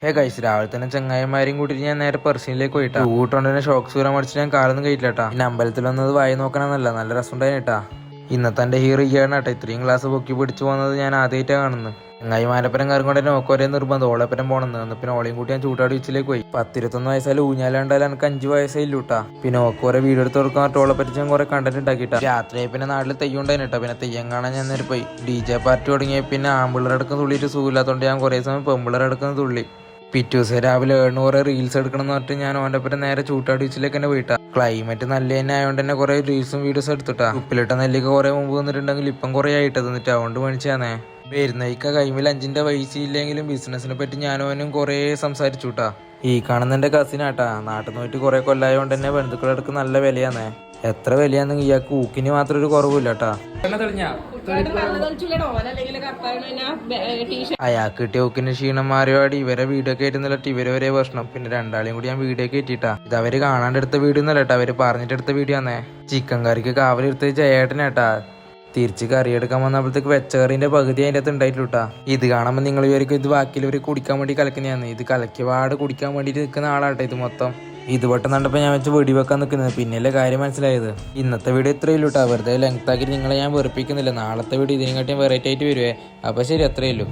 Guys രാവിലെ തന്നെ ചങ്ങായിമാരെയും കൂട്ടിട്ട് ഞാൻ നേരെ പെർസിനിലേക്ക് പോയിട്ടാ. കൂട്ടുകൊണ്ട് തന്നെ ഷോക്സ് വരാൻ പഠിച്ച് ഞാൻ കാലൊന്നും കഴിയില്ലട്ടാ. പിന്നെ അമ്പലത്തിൽ വന്നത് വായി നോക്കണമെന്നല്ല, നല്ല രസമുണ്ടായിട്ടാ. ഇന്നത്തെ എന്റെ ഹീറോ ഇയാണാട്ടെ. ഇത്രയും ക്ലാസ് പൊക്കി പിടിച്ചു പോകുന്നത് ഞാൻ ആദ്യമായിട്ടാണ് കാണുന്നത്. ചങ്ങായിമാരപ്പരം കയറും കൊണ്ട് തന്നെ ഒരേ നിർബന്ധം ഓളപ്പരം പോണെന്ന്. എന്ന് പിന്നെ ഓളയും കൂട്ടി ഞാൻ ചൂട്ടാട് ബീച്ചിലേക്ക് പോയി. 10-21 വയസ്സായാലും ഊഞ്ഞാലുണ്ടായാലും എനിക്ക് 5 വയസ്സേ ഇല്ലൂട്ടാ. പിന്നെ ഓക്കെ വീഡിയോ എടുത്ത് കൊടുക്കാൻ ഓളെ പറ്റി ഞാൻ കുറെ കണ്ടന്റ് ഉണ്ടാക്കിയിട്ടാ. രാത്രിയായി പിന്നെ നാട്ടിൽ തെയ്യുണ്ടായിട്ടാ. പിന്നെ തെയ്യം കാണാൻ ഞാൻ നേരെ പോയി. DJ പാർട്ടി തുടങ്ങിയ പിന്നെ ആമ്പിള്ളറടക്കം തുള്ളിയിട്ട് സുഖമില്ലാത്തതുകൊണ്ട് ഞാൻ കുറെ സമയം പെമ്പിള്ളറടക്കം തുള്ളി. പിറ്റേ ദിവസം രാവിലെ 7 റീൽസ് എടുക്കണം എന്ന് പറഞ്ഞിട്ട് ഞാൻ ഓൻ്റെ ഒപ്പം നേരെ ചൂട്ടാട് ബീച്ചിലേക്ക് തന്നെ പോയിട്ടാ. ക്ലൈമറ്റ് നല്ല തന്നെ ആയതുകൊണ്ട് തന്നെ കുറെ റീൽസും വീഡിയോസും എടുത്തിട്ടാ. ഉപ്പിലിട്ട നെല്ലിക്ക കുറെ മുമ്പ് വന്നിട്ടുണ്ടെങ്കിൽ ഇപ്പം കുറെ ആയിട്ട് തന്നിട്ട് അതുകൊണ്ട് മേടിച്ചാന്നേ. വരുന്നേക്ക കൈമിൽ 5ന്റെ പൈസ ഇല്ലെങ്കിലും ബിസിനസിനെ പറ്റി ഞാനും കുറെ സംസാരിച്ചുട്ടാ. ഈ കാണുന്ന എന്റെ കസിനാട്ടാ. നാട്ടിൽ നിന്ന് പോയിട്ട് കുറെ കൊല്ലായതുകൊണ്ട് തന്നെ ബന്ധുക്കളെടുക്ക് നല്ല വിലയാന്നേ. എത്ര വിലയാന്നെങ്കിൽ ഇയാൾക്ക് ഊക്കിന് മാത്രം ഒരു കുറവില്ലാട്ടാ. അയാൾക്ക് കിട്ടിയ ഊക്കിന് ക്ഷീണന്മാരോട് ഇവരെ വീഡിയോ കയറ്റുന്നില്ലട്ട് ഇവരെ ഒരേ പ്രശ്നം. പിന്നെ രണ്ടാളെയും കൂടി ഞാൻ വീഡിയോ കയറ്റിട്ടാ. ഇത് അവര് കാണാണ്ടെടുത്ത വീഡിയോ ഒന്നല്ലേട്ടാ, അവര് പറഞ്ഞിട്ടെടുത്ത വീഡിയോ ആന്നേ. ചിക്കൻ കറിക്ക് കാവലെടുത്ത് ചേട്ടനാട്ടാ. തിരിച്ച് കറി എടുക്കാൻ വന്നപ്പോഴത്തേക്ക് വെച്ച കറിന്റെ പകുതി അതിൻ്റെ അകത്ത് ഉണ്ടായിട്ടാ. ഇത് കാണുമ്പോൾ നിങ്ങൾ വിചാരിക്കും ഇത് ബാക്കിയുള്ളവർ കുടിക്കാൻ വേണ്ടി കലക്കുന്നതാണ്. ഇത് കലക്കിയപാട് കുടിക്കാൻ വേണ്ടിയിട്ട് നിൽക്കുന്ന ആളാട്ടെ ഇത് മൊത്തം. ഇത് പെട്ടെന്ന് കണ്ടപ്പോൾ ഞാൻ വെച്ച് വെടിവെക്കാൻ നിൽക്കുന്നത്. പിന്നെയല്ലേ കാര്യം മനസ്സിലായത്. ഇന്നത്തെ വീഡിയോ ഇത്രയുള്ളൂട്ടാ. വെറുതെ ലെങ്ത് ആക്കി നിങ്ങളെ ഞാൻ വെറുപ്പിക്കുന്നില്ല. നാളത്തെ വീഡിയോ ഇതിനെക്കാട്ടിയും വെറൈറ്റി ആയിട്ട് വരുവേ. അപ്പോൾ ശരി, അത്രയേ ഉള്ളൂ.